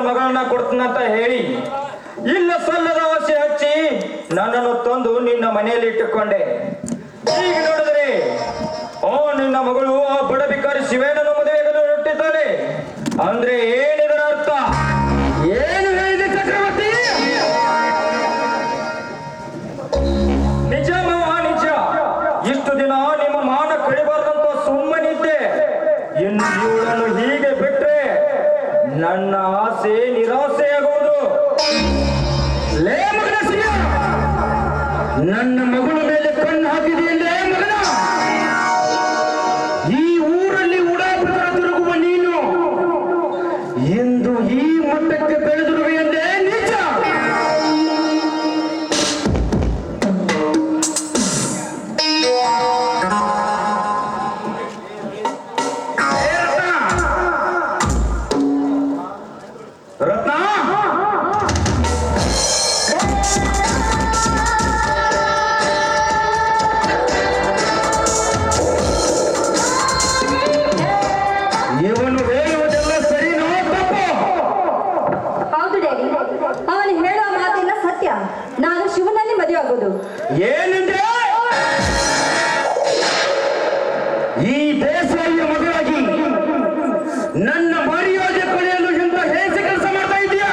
ಮಗಳನ್ನ ಕೊಡ್ತೀನಂತ ಹೇಳಿ ಇಲ್ಲ ಸಲ್ಲದ ಆಸೆ ಹಚ್ಚಿ ನನ್ನನ್ನು ತಂದು ನಿನ್ನ ಮನೆಯಲ್ಲಿ ಇಟ್ಟುಕೊಂಡೆ. ಈಗ ನೋಡಿದ್ರೆ ನಿನ್ನ ಮಗಳು ಆ ಬಡ ಬಿಕಾರಿ ಶಿವೇನನ್ನು ಮದುವೆಗಳು ಹೊರಟಿದ್ದಾಳೆ ಅಂದ್ರೆ ಏನಿದರ ಅರ್ಥ? ಏನು ಹೇಳಿದೆ ಚಕ್ರವರ್ತಿ? ನಿಜ ಮಾವ ನಿಜ. ಇಷ್ಟು ದಿನ ನಿಮ್ಮ ಮಾನ ಕಳಿಬಾರ್ದಂತ ಸುಮ್ಮನಿದ್ದೆ. ಇನ್ನು ಇವಳನ್ನು ಹೀಗೆ ಬಿಟ್ರೆ ನನ್ನ ಆಸೆ ನಿರಾಸೆಯಾಗುವುದು. ಲೇ ಮಗನ ಸಿಯ, ನನ್ನ ಮಗಳ ಮೇಲೆ ಕಣ್ಣು ಹಾಕಿದೆಯಲ್ಲೇ ಮಗನ. ಈ ಊರಲ್ಲಿ ಉಡಾಪುರ ತಿರುಗುವ ನೀನು ಎಂದು ಈ ಮಟ್ಟಕ್ಕೆ ಬೆಳೆದಿರುವೆಯಲ್ಲೇ ನಿಜ. ರತ್ನ, ಇವನು ಹೇಳುವುದೆಲ್ಲ ಸರಿನೋ ತಪ್ಪು? ಹೌದು ಡ್ಯಾಡಿ, ಅವನು ಹೇಳುವ ಮಾತೆಲ್ಲ ಸತ್ಯ. ನಾನು ಶಿವನಲ್ಲಿ ಮದುವೆ ಆಗೋದು. ಏನಂದ್ರೆ ಈ ದೇಸಾಯಿಯ ಮಗಳಾಗಿ ನನ್ನ ಮರ್ಯಾದೆ ಕಳೆಯಲು ಎಂತ ಹೇಸಿ ಕೆಲಸ ಮಾಡ್ತಾ ಇದೀಯಾ?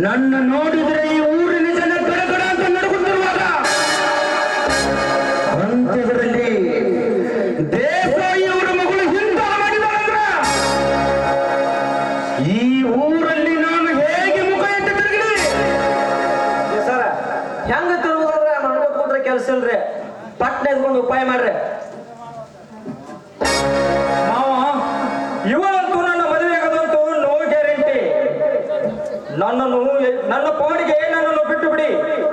ನನ್ನ ನೋಡಿದ್ರೆ ಈ ಊರಿನ ಜನ ಗಡಗಡ ಅಂತ ನಡುಗುತ್ತಿರುವಾಗ ಅಂತ್ಯದಲ್ಲಿ ದೇಸಾಯಿಯವರ ಮಗಳು ಇಂತ ಮಾಡಿದಾಳಂದ್ರ ಈ ಊರಲ್ಲಿ ನಾನು ಹೇಗೆ ಮುಖ ಎತ್ತಿ ತಿರುಗಲಿ? ಸರ ಹೆಂಗ ತಿರುಗುದ್ರೆ ಮಾಡ್ಕೋತ ಕೂತ್ರೆ ಕೆಲಸ ಇಲ್ರಿ. ಪಟ್ನ ಎದ್ಕೊಂಡು ಉಪಾಯ ಮಾಡ್ರಿ. ಮಾವ, ಇವರಂತೂ ನನ್ನ ಮದುವೆ ಆಗೋದಂತೂ ನೋ ಗ್ಯಾರಂಟಿ. ನನ್ನ ಪಾಡಿಗೆ ನನ್ನನ್ನು ಬಿಟ್ಟು ಬಿಡಿ.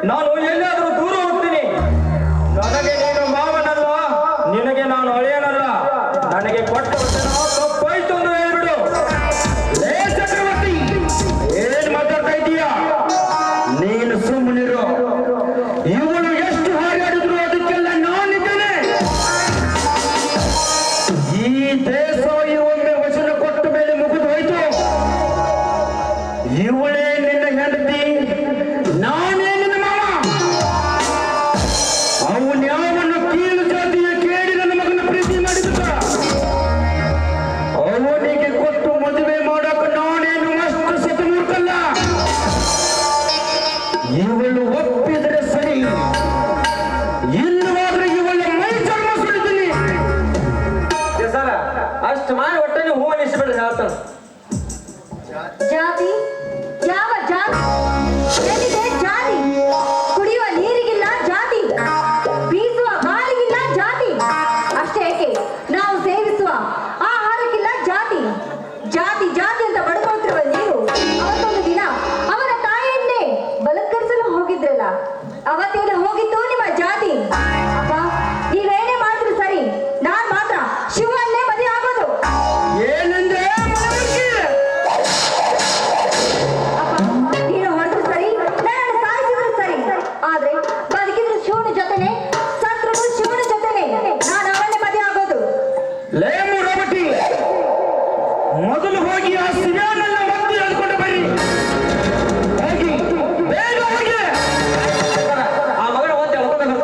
ನಾನು ಎಲ್ಲಾದರೂ ದೂರ ಹೋಗ್ತೀನಿ. ನನಗೆ ನೀನು ಮಾವನಲ್ಲ, ನಿನಗೆ ನಾನು ಅಳಿಯನಲ್ಲ. ನನಗೆ ಕೊಟ್ಟ ತಪ್ಪಾಯ್ತು ಅಂತ ಹೇಳ್ಬಿಡು. ಲೇ ಚಕ್ರವರ್ತಿ, ಏನ್ ಮಾತಾಡ್ತಾ ಇದೀಯಾ? ನೀನು ಸುಮ್ಮನಿರು. ಇವಳು ಎಷ್ಟು ಹಾರಾಡಿದ್ರು ಅದಕ್ಕೆಲ್ಲ ನಾನಿದ್ದೇನೆ. ಈ ದೇಸಾಯಿ ಒಮ್ಮೆ ವಚನ ಕೊಟ್ಟ ಮೇಲೆ ಮುಗಿದು ಹೋಯ್ತು. ಇವಳೇ ನಿನ್ನ ಹೆಂಡತಿ, ನಾನೇ ನಿನ್ನ ಮಾವ. ಅವನ್ಯಾವನ್ನು ಕೀಳು ಜಾತಿಯ ಕೇಳಿ ನನ್ನ ಮಗನ ಪ್ರೀತಿ ಮಾಡಿದ ಅವನಿಗೆ ಕೊಟ್ಟು ಮದುವೆ ಮಾಡಕ ನಾನೇನು ಅಷ್ಟು ಸತಮೂರ್ಖಲ್ಲ. ಇವಳು ಒಪ್ಪಿದರೆ ಸರಿ, ಇಲ್ಲವಾದ್ರೆ ಇವಳ ಮೈ ಚರ್ಮ ಸುಳಿತೀನಿ. ಸರ ಅಷ್ಟು ಮಾಡಿ ಒಟ್ಟೆ ನೀವು ಹೂ ಅನಿಸ್ಬಿಡ್ರಿ ಹೇಳ್ತಾನೆ. ಜಾತಿ? ಯಾವ ಜಾತಿ? ಎಲ್ಲಿದೆ ಜಾತಿ? ಕುಡಿಯುವ ನೀರಿಗಿಲ್ಲ ಜಾತಿ, ಬೀಸುವ ಗಾಳಿಗಿಲ್ಲ ಜಾತಿ, ಅಷ್ಟೇ ಏಕೆ ನಾವು ಸೇವಿಸುವ ಆಹಾರಕ್ಕಿಲ್ಲ ಜಾತಿ. ಜಾತಿ ಜಾತಿ ಅಂತ ಬಡ್ಕೊಳ್ತಿರುವ ನೀವು ಅವತ್ತೊಂದು ದಿನ ಅವನ ತಾಯಿಯನ್ನೇ ಬಲತ್ಕರಿಸಲು ಹೋಗಿದ್ರಲ್ಲ, ಅವತ್ತೇನು ಹೋಗಿತ್ತು ನಿಮ್ಮ ಜಾತಿ? ಅಪ್ಪ, ನೀವೇನೇ ಮಾಡಿದ್ರು ಸರಿ, ನಾನ್ ಮಾತ್ರ ಶಿವನ್ನೇ ಮದುವೆ ಆಗೋದು. ಏನಂದ್ರೆ ನೀನು ಹೊಡೆದ್ರು ಸರಿ, ನನ್ನನ್ನು ಸಾಯಿಸಿದ್ರು ಸರಿ, ಆದ್ರೆ ಬದುಕಿದ್ರು ಶಿವನ ಜೊತೆನೆ, ಸತ್ರು ಶಿವನ ಜೊತೆನೆ. ನಾನು ಅವನ್ನೇ ಮದುವೆ ಆಗೋದು. ಲೇ ಮೂರಮಟಿ, ಮೊದಲು ಹೋಗಿ ಆ ಶಿವನನ್ನ ಒತ್ತಿ ಹೇಳ್ಕೊಂಡು ಬರ್ರಿ. ಹೋಗಿ, ಬೇಗ ಹೋಗಿ. ಆ ಮಗನ ಓದಿ ಹೇಳ್ಕೊಂಡು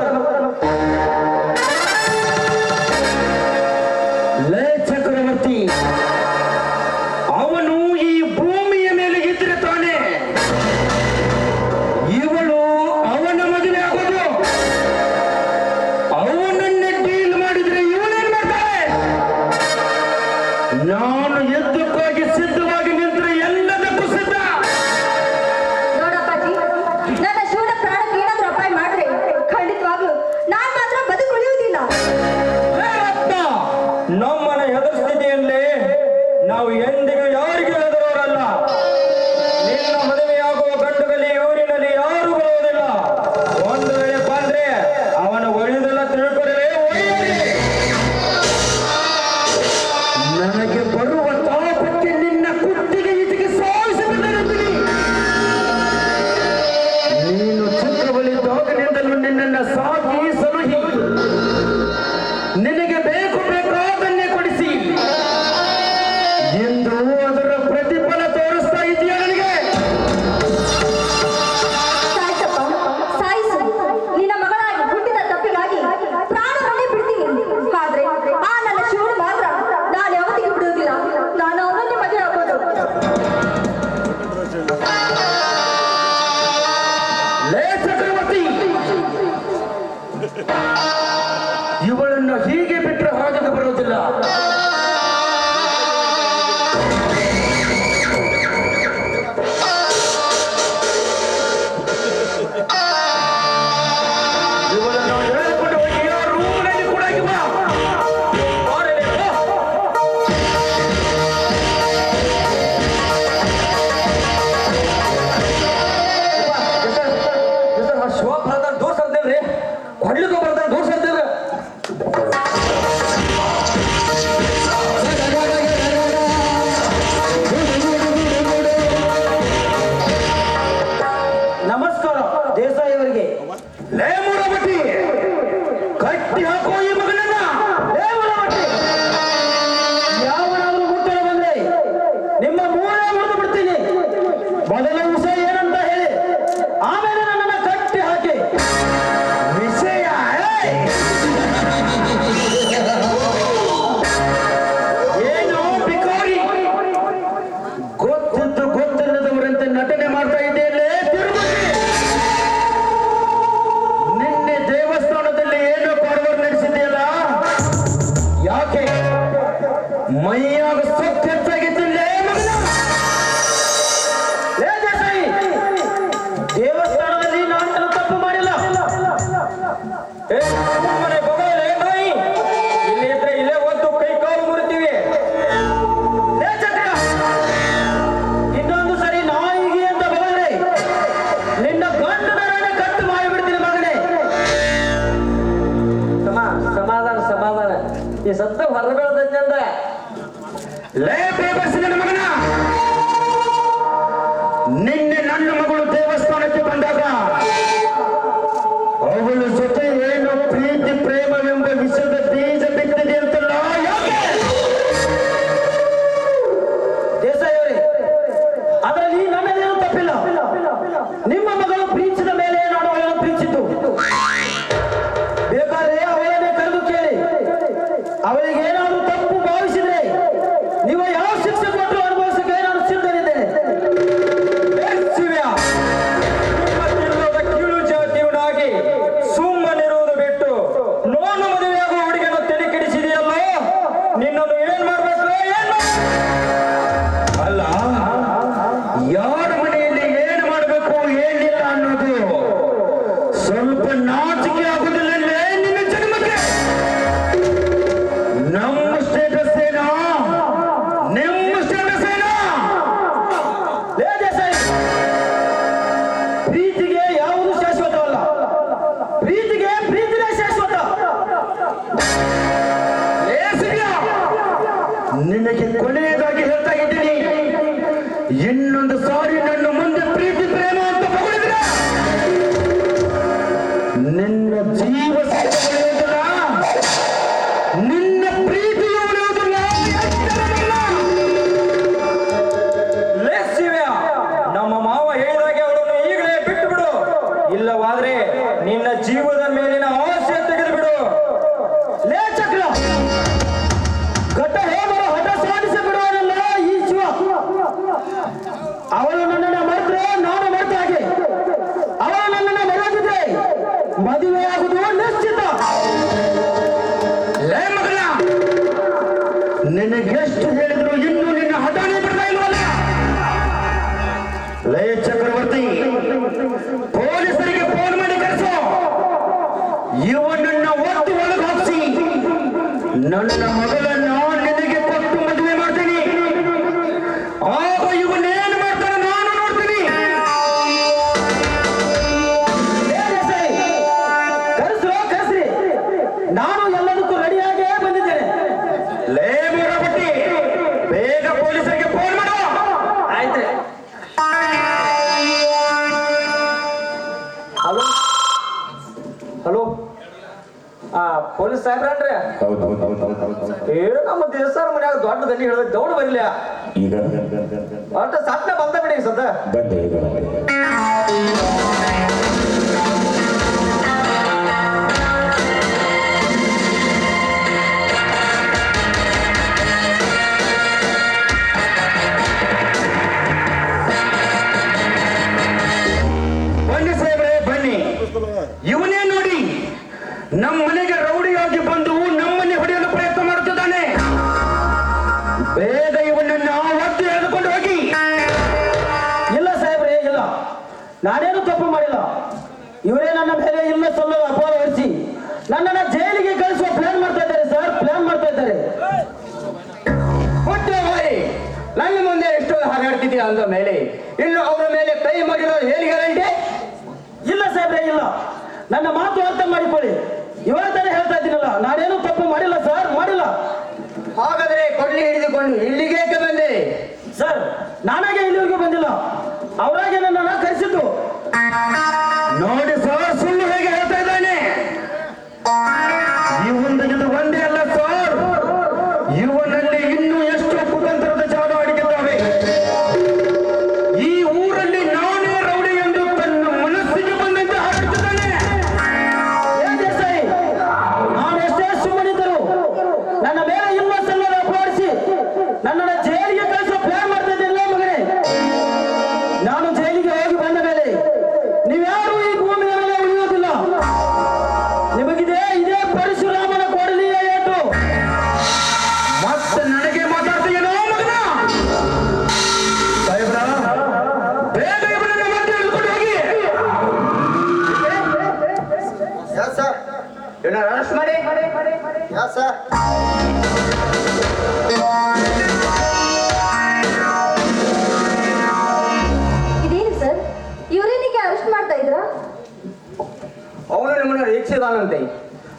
ಲೇ ಚಕ್ರವರ್ತಿ, ಅವನು ಈ ಭೂಮಿಯ ಮೇಲೆ ಇದ್ರೆ ತಾನೆ ಇವಳು ಅವನ ಮದುವೆ ಆಗೋದು. ಅವನನ್ನೇ ಡೀಲ್ ಮಾಡಿದ್ರೆ ಇವಳೇನ್ ಮಾಡ್ತಾಳೆ? ನಾನು ಎದ್ದಕ್ಕಾಗಿ ಸಿದ್ಧವಾಗಿ ನಿಂತ್ರೆ ಎಲ್ಲದಕ್ಕೂ ಸಿದ್ಧ. ನೋಡಪ್ಪಾಜಿ, ನನ್ನ ಶಿವನ ಪ್ರಾಣಕ್ಕೆ ಏನಾದ್ರೂ ಅಪಾಯ ಮಾಡಿದ್ರೆ ಖಂಡಿತವಾಗ್ಲು ನಾನ್ ಮಾತ್ರ ಬದುಕುಳಿಯುವುದಿಲ್ಲ. ಲೇ ರತ್ನ, ನಮ್ಮನ್ನ ಹೆದರ್ಸ್ತಿದೆಯಲ್ಲೇ, ನಾವು ಎಂದಿಗೂ ಯಾರಿಗೂ ಹೆದರೋರಲ್ಲ. ನಿನ್ನ ಮದುವೆಯಾಗುವ ಗಂಡುಗಲಿ ಊರಿನಲ್ಲಿ ಯಾರು ಬರುವುದಿಲ್ಲ. ಒಂದು ವೇಳೆ ಬಂದ್ರೆ ಅವನ ಒಳ್ಳೆದೆಲ್ಲ ತಿಳ್ಕೊಂಡ್ರೆ ಒಳ್ಳೆಯದೇ. ನನಗೆ ಬರುವ ತಾಪಕ್ಕೆ ನಿನ್ನ ಕುತ್ತಿಗೆ ಇಟಿಗೆ ಸಾಯಿಸಿಬಿಟ್ಟಿರುತ್ತೀನಿ. ನೀನು ಚಿಕ್ಕವಳಿದ್ದಾಗಲಿಂದಲೂ ನಿನ್ನನ್ನು ಸಾಕಿ ಸಲಹಿ ನಿನಗೆ ಬೇಕು ಬೇಕಾದನ್ನೇ ಕೊಡಿಸಿ ಎಂದು ಅದರ ಪ್ರತಿಫಲ ಮೈಯಾಗ ಸೊತ್ತು ಹೆಚ್ಚಾಗಿದ್ದಿಲ್ಲ ದೇವಸ್ಥಾನದಲ್ಲಿ ನಾನು ತಪ್ಪು ಮಾಡಿಲ್ಲ. ಮನೆ ಬಗಲೇ ನಾಯಿ ಇಲ್ಲಿ ಇದ್ರೆ ಇಲ್ಲೇ ಒದ್ದು ಕೈ ಕಾಲು ಮುರಿತೀವಿ. ಇನ್ನೊಂದು ಸರಿ ನಾಯಿಗೆ ಅಂತ ಬಗಲೇ ನಿನ್ನ ಗಂಡನ ಕಟ್ಟು ಮಾಡಿಬಿಡ್ತೀನಿ ಮಗನೇ. ಸಮಾಧಾನ ಸಮಾಧಾನ. ಈ ಸತ್ತ ಹೊರಬೀಳದಂದ ಲೇ ಬೇಬರ್ಸಿನ ಮಗನ, ನಿನ್ನೆ ನನ್ನ ಮಗಳು ದೇವಸ್ಥಾನಕ್ಕೆ ಬಂದಾಗ ಅವಳ ಜೊತೆ ಏನು ಪ್ರೀತಿ ಪ್ರೇಮವೆಂಬ ವಿಷದ ಬೀಜ ಬಿತ್ತಿದೆ ಅಂತಲ್ಲ ಯಾಕೆ? ದೇಸಾಯಿ ಅವರೇ, ಅದರಲ್ಲಿ ನನ್ನದೇನು ತಪ್ಪಿಲ್ಲ. ನಿಮ್ಮ ಮಗಳು ಪ್ರೀತಿಸಿದ ಮೇಲೆ ನಾನು ಅವಳನ್ನು ಪ್ರೀತಿಸಿದ್ದು. ಬೇಕಾದ್ರೆ ಅವಳನ್ನೇ ಕರೆದು ಕೇಳಿ. ಅವಳಿಗೆ ಏನಾದರೂ ತಪ್ಪು ಭಾವಿಸಿದ್ರೆ ನೀವು ಯಾವ ಶಿಕ್ಷೆ ಕೊಟ್ಟರು ಅನುಭವಿಸಕ್ಕೆ ನಾನು ಸಿದ್ಧನಿದ್ದೇನೆ. ಕೀಳು ಜಾತಿಯವನಾಗಿ ಸುಮ್ಮನಿರುವುದು ಬಿಟ್ಟು ನೋನು ಮದುವೆಯಾಗುವ ಹುಡುಗನ ತಲೆ ಕೆಡಿಸಿದೆಯಲ್ಲ, ನಿನ್ನನ್ನು ಏನ್ ಮಾಡ್ಬೇಕು? ಏನು ಅಲ್ಲ, ಯಾರ ಮನೆಯಲ್ಲಿ ಏನ್ ಮಾಡ್ಬೇಕು ಏನಿಲ್ಲ ಅನ್ನೋದು ಸ್ವಲ್ಪ ನಾಚಿಕೆ ಆಗುದಿಲ್ಲ ನಿನ್ನ ಜನ್ಮಕ್ಕೆ. ನಮ್ಮ ಸ್ಟೇಟಸ್ ಏನೋ, ನಿಮ್ಮ ಸ್ಟೇಟಸ್ ಏನೋ? ಲೇ ದೇಸಾಯಿ, ಪ್ರೀತಿಗೆ ಯಾವುದು ಶಾಶ್ವತವಲ್ಲ. ಪ್ರೀತಿಗೆ ಪ್ರೀತಿನೇ ಶಾಶ್ವತ. ಲೇ ಸಿರಿಯ, ನಿನಗೆ ಕೊನೆಯದಾಗಿ ಹೇಳ್ತಾ ಇದ್ದೀನಿ, ಇನ್ನೊಂದು ಸಾರಿ ನನ್ನ ಮುಂದೆ ಪ್ರೀತಿ ಪ್ರೇಮ ಅಂತ ಹೊಗಳಿದ್ರೆ ನಿನ್ನ ಜೀವ ಉಳಿಯುವುದಿಲ್ಲ, ನಿನ್ನ ಪ್ರೀತಿಯು ಉಳಿಯುವುದಿಲ್ಲ. ಲೇ ಶಿವ್ಯ, ನಮ್ಮ ಮಾವ ಹೇಳಿದಾಗೆ ಅವಳನ್ನು ಈಗಲೇ ಬಿಟ್ಟು ಬಿಡು, ಇಲ್ಲವಾದ್ರೆ ನಿನ್ನ ಜೀವದ ಮೇಲಿನ ಆಸೆ ತೆಗೆದು ಬಿಡು. ಲೇ ಚಕ್ರ, ಘಟ್ಟ ಹೋಗಲು ಹಠ ಸಾಧಿಸಿ ಬಿಡುವನಲ್ಲ ಈ ಶಿವ. ಅವಳು ನನ್ನನ್ನು ಮರೆತರೆ ನಾನು ಮರೆತ ಹಾಗೆ. ಅವಳು ನನ್ನನ್ನು ಮರೆತಿದ್ರೆ ಮದುವೆಯಾಗುವುದು ನಿಶ್ಚಿತ. ಲೇ ಮಗನ, ನಿನಗೆಷ್ಟು ಹೇಳಿದ್ರು ಇನ್ನೂ ನಿನ್ನ ಹಠಾನೆ ಬಿಡ್ತಾ ಇಲ್ವಲ್ಲ? ಲೇ ಚಕ್ರವರ್ತಿ, ಪೊಲೀಸರಿಗೆ ಫೋನ್ ಮಾಡಿ ಕರೆಸು. ಇವನನ್ನ ಒತ್ತು ಒಳಗೆ ಹಾಕಿಸಿ ನನ್ನ ಮಗಳನ್ನ ನಿನಗೆ ಕೊಟ್ಟು ಮದುವೆ ಮಾಡ್ತೀನಿ. ಆಗ ಇವನೇನು ಮಾಡ್ತಾನೆ ನಾನು ನೋಡ್ತೀನಿ. ಲೇ ದೇಸಾಯಿ, ಕರೆಸ್ರಿ. ನಾನು ಎಲ್ಲದಕ್ಕೂ ರೆಡಿಯಾಗೇ ಬಂದಿದ್ದೇನೆ. ಲೇ ಮೂರಬಟ್ಟಿ, ಬೇಗ ಪೊಲೀಸರಿಗೆ ಫೋನ್ ಮಾಡು. ಆಯ್ತು. ಹಲೋ ಹಲೋ, ಪೊಲೀಸ್ ಸಾಹೇಬ್ರನ್ರಿ? ನಮ್ಮ ದೇವಸ್ಥಾನ ಮನ್ಯಾಗ ದೊಡ್ಡ ದಂಡಿ ಹೇಳಿದ್ರೆ ದೌಡ್ ಬರಲಿಲ್ಲ. ಈಗ ಒಟ್ಟ ಸತ್ತ ಬಂದ ಬಿಡಿ ಸದ್ದ. ಬಂದೆ ಈಗ ಬನ್ನಿ ಸಾಹೇಬ್ರೆ ಬನ್ನಿ. ಇವನೇ ನೋಡಿ ನಮ್ಮ ಮನೆಗೆ ರೌಡಿಯಾಗಿ ಬಂದು ನಮ್ಮನ್ನೇ ಹೊಡೆಯಲು ಪ್ರಯತ್ನ ಮಾಡುತ್ತಿದ್ದಾನೆ. ಬೇಗ ಇವನನ್ನ ಒದ್ದು ಎಳೆದುಕೊಂಡು ಹೋಗಿ. ಇಲ್ಲ ಸಾಹೇಬ್ರೆ, ಇಲ್ಲ, ನಾನೇನು ತಪ್ಪು ಮಾಡಿಲ್ಲ. ಇವರೇ ನನ್ನ ಮೇಲೆ ಇಲ್ಲ ಸಲ್ಲದ ಅಪವಾದ ಹೊರಿಸಿ ನನ್ನನ್ನ ಜೈಲಿಗೆ ಕಳಿಸುವ ಪ್ಲಾನ್ ಮಾಡ್ತಾ ಇದ್ದಾರೆ ಸರ್, ಪ್ಲಾನ್ ಮಾಡ್ತಾ ಇದ್ದಾರೆ. ನನ್ನ ಮುಂದೆ ಎಷ್ಟು ಹಾರಾಡ್ತಿದ್ದೀಯ ಅಂದ ಮೇಲೆ ಇನ್ನು ಅವರ ಮೇಲೆ ಕೈ ಮಾಡಿರೋ ಹೇಳಿ ಗ್ಯಾರಂಟಿ? ಇಲ್ಲ ಸಾಹೇಬ್ರೆ, ಇಲ್ಲ. ನನ್ನ ಮಾತು ಅರ್ಥ ಮಾಡಿಕೊಳ್ಳಿ. ಇವರ ತರ ಹೇಳ್ತಾ ಇದ್ದೀನಲ್ಲ, ನಾನೇನು ತಪ್ಪು ಮಾಡಿಲ್ಲ ಸರ್, ಮಾಡಿಲ್ಲ. ಹಾಗಾದರೆ ಕೊಡ್ಲಿ ಹಿಡಿದುಕೊಂಡು ಇಲ್ಲಿಗೆ ಬಂದೆ. ಸರ್, ನಾನಾಗೆ ಇಲ್ಲಿವರೆಗೂ ಬಂದಿಲ್ಲ, ಅವರಾಗೆ ನನ್ನನ್ನ ಕರೆಸಿದ್ದು. ನೋಡಿ ಸರ್, ಸುಳ್ಳು ಹೇಗೆ ಹೇಳ್ತಾ ಇದ್ದಾನೆ. ಇದು ಒಂದೇ ಅಲ್ಲ ಸರ್, ಇವನಲ್ಲಿ ಇನ್ನೂ ಎಷ್ಟು ಕುತಂತ್ರದ ಜಾಡ ಅಡಗಿದ್ದಾವೆ. ಈ ಊರಲ್ಲಿ ನಾನೇ ರೌಡಿ ಎಂದು ತನ್ನ ಮನಸ್ಸಿಗೆ ಬಂದಂತೆ ಹಾಡುತ್ತಿದ್ದಾನೆ. ಏನ್ ದೇಸಾಯಿ, ನಾನು ಎಷ್ಟೇ ಸುಮ್ಮನಿದ್ದರು ನನ್ನ ಮೇಲೆ ಇಲ್ಲ ಸಲ್ಲದ ಅಪವಾದಿಸಿ ನನ್ನನ್ನ ಜೈಲಿಗೆ ಕಳಿಸೋ ಪ್ಲಾನ್ ಮಾಡ್ತಾ ಇದ್ದೇನೆ ಮಗನೇ. ನಾನು ಜೈಲಿಗೆ ಹೋಗಿ ಬಂದ ಮೇಲೆ ನೀವ್ಯಾರು ಈ ಭೂಮಿಯ ಇವರನ್ನ ಅರೆಸ್ಟ್ ಮಾಡಿ. ಇದೇನು ಸರ್, ಇವರೇನಿಗೆ ಅರೆಸ್ಟ್ ಮಾಡ್ತಾ ಇದ್ರಾ? ಅವನು ನಿಮ್ಮನ್ನ ರೀಕ್ಷಿದಾನಂತೆ,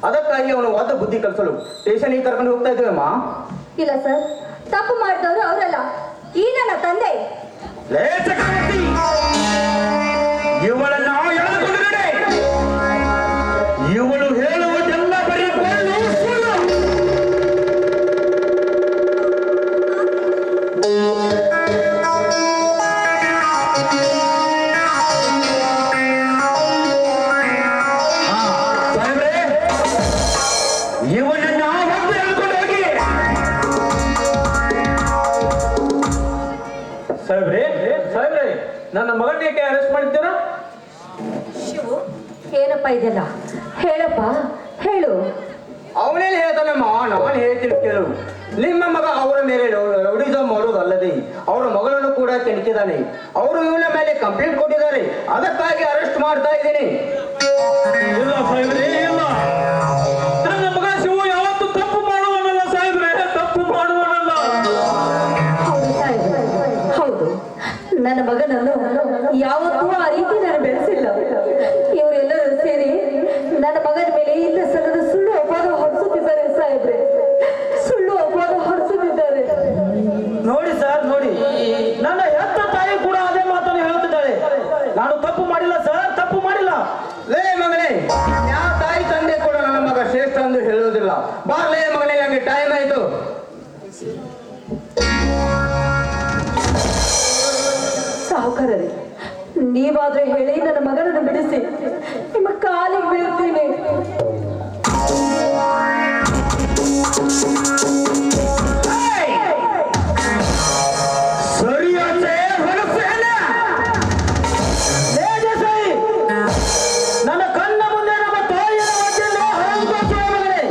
ಅದಕ್ಕಾಗಿ ಅವನು ವಾದ ಬುದ್ಧಿ ಕಲಿಸಲು ಸ್ಟೇಷನ್ಗೆ ಕರ್ಕೊಂಡು ಹೋಗ್ತಾ ಇದ್ದೇವಮ್ಮ. ಇಲ್ಲ ಸರ್, ತಪ್ಪು ಮಾಡಿದವರು ಅವರಲ್ಲ, ಈ ನನ್ನ ತಂದೆ. ಲೇ ಚಕ್ರವರ್ತಿ, ಇವಳನ್ನ ಎಳೆದುಕೊಂಡು ನಡೆ. ಇವಳು ಹೇಳುವುದೆಲ್ಲ ಬರೀ ಕೊಳ್ಳು ಸುಳ್ಳು. ಸಾಹೇಬ್ರೆ, ಇವನನ್ನ ಒಬ್ಬ ಎಳೆದುಕೊಂಡು ಹೋಗಿ. ಸಾಹೇಬ್ರೆ, ಸಾಹೇಬ್ರೆ, ನನ್ನ ಮಗನಿಗೆ ಅರೆಸ್ಟ್ ಮಾಡಿದ್ದೀರಾ? ಶಿವು, ಏನಪ್ಪ ಇದೆಲ್ಲ? ಹೇಳಪ್ಪ, ಹೇಳು. ಅವನೇನು ಹೇಳ್ತಾನಮ್ಮ, ನಾನು ಹೇಳ್ತೀನಿ ಕೇಳು. ನಿಮ್ಮ ಮಗ ಅವರ ಮೇಲೆ ರೌಡಿಸಮ್ ಮಾಡೋದಲ್ಲದೆ ಅವರ ಮಗಳನ್ನು ಕೂಡ ಕೆಣಕಿದ್ದಾನೆ. ಅವರು ಇವನ ಮೇಲೆ ಕಂಪ್ಲೇಂಟ್ ಕೊಟ್ಟಿದ್ದಾರೆ, ಅದಕ್ಕಾಗಿ ಅರೆಸ್ಟ್ ಮಾಡ್ತಾ ಇದ್ದೀನಿ. ಇಲ್ಲ ಸಾಹೇಬ್ರೆ, ಇಲ್ಲ. ನನ್ನ ಮಗ ಶಿವು ಯಾವತ್ತೂ ತಪ್ಪು ಮಾಡುವನಲ್ಲ ಸಾಹೇಬ್ರೆ, ತಪ್ಪು ಮಾಡುವನಲ್ಲ. ಹೌದು ಸಾಹೇಬ್ರೆ, ಹೌದು. ನನ್ನ ಮಗನನ್ನು ಯಾವತ್ತೂ ಆ ರೀತಿ ನಾನು ಬೆಳೆಸಿಲ್ಲ. ಇವರೆಲ್ಲರೂ ಸೇರಿ ನನ್ನ ಮಗನ ಮೇಲೆ ಇಲ್ಲ ಸಲ್ಲದ ಸುಳ್ಳು ಅಪವಾದ ಹೊರಿಸುತ್ತಿದ್ದಾರೆ ಸಾಹೇಬ್ರೆ, ಸುಳ್ಳು ಅಪವಾದ ಹೊರಿಸುತ್ತಿದ್ದಾರೆ. ನೋಡಿ ಸರ್, ನೋಡಿ, ನನ್ನ ಹೆತ್ತ ತಾಯಿ ಕೂಡ ಅದೇ ಮಾತನ್ನು ಹೇಳುತ್ತಿದ್ದಾಳೆ. ನಾನು ತಪ್ಪು ಮಾಡಿಲ್ಲ ಸರ್, ತಪ್ಪು ಮಾಡಿಲ್ಲ. ಲೇ ಮಗನೇ, ಯಾವ ತಾಯಿ ತಂದೆ ಕೂಡ ನನ್ನ ಮಗ ಶ್ರೇಷ್ಠ ಎಂದು ಹೇಳುವುದಿಲ್ಲ. ಬಾರ್ಲೇ ಮಗನೇ, ನನಗೆ ಟೈಮ್ ಆಯ್ತು. ಸಾಹುಕಾರರೇ, ನೀವಾದ್ರೆ ಹೇಳಿ ನನ್ನ ಮಗನನ್ನು ಬಿಡಿಸಿ, ನಿಮ್ಮ ಕಾಲಿಗೆ ಬೀಳ್ತೀನಿ. ಸರಿಯಾದ ಹೊರಸೇನೆ. ಲೇ ದೇಸಾಯಿ, ನನ್ನ ಕಣ್ಣ ಮುಂದೆ ನಮ್ಮ ತಾಯಿಯ ವಜ್ಜಲ್ಲಿ ಹರಳುಗೊಳಿಸುವ ಮಗನೇ.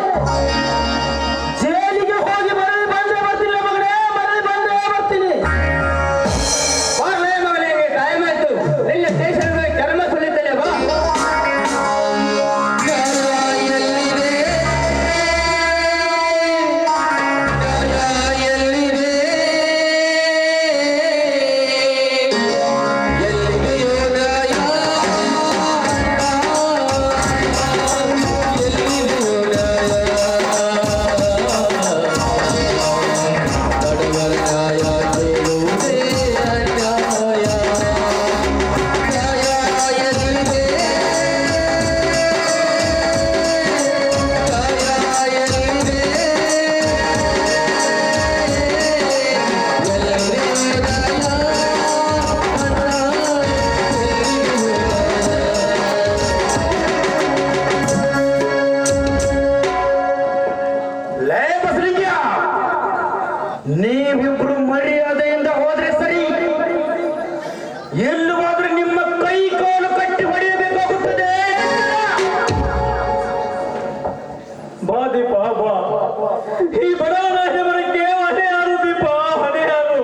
ಜೈಲಿಗೆ ಹೋಗಿ ಮರಳಿ ಬಂದೇ ಬರ್ತಿಲ್ಲ ಮಗನೇ, ಮರಳಿ ಬಂದೇ ಬರ್ತೀನಿ. ಬಾರ್ಲೇ ಮಗನೇ, ನನಗೆ ಟೈಮ್ ಆಯ್ತು. ನಿನ್ನ ಸ್ಟೇಷನ್ಗೆ ಚರ್ಮ ಸುಲಿತೇನೆ, ಬಾ. ಲೇ ಬಸಲಿಂಗ, ನೀವಿಬ್ರು ಮರ್ಯಾದೆಯಿಂದ ಹೋದ್ರೆ ಸರಿ, ಎಲ್ಲೂ ಹೋದ್ರೆ ನಿಮ್ಮ ಕೈ ಕಾಲು ಕಟ್ಟಿ ಹೊಡೆಯಬೇಕಾಗುತ್ತದೆ. ಬಾ ದೀಪ, ಬಾ. ಈ ಬಡವನ ಹೆವರಕ್ಕೆ ಹೊಣೆ ಯಾರು ದೀಪ, ಹೊಣೆ ಯಾರು?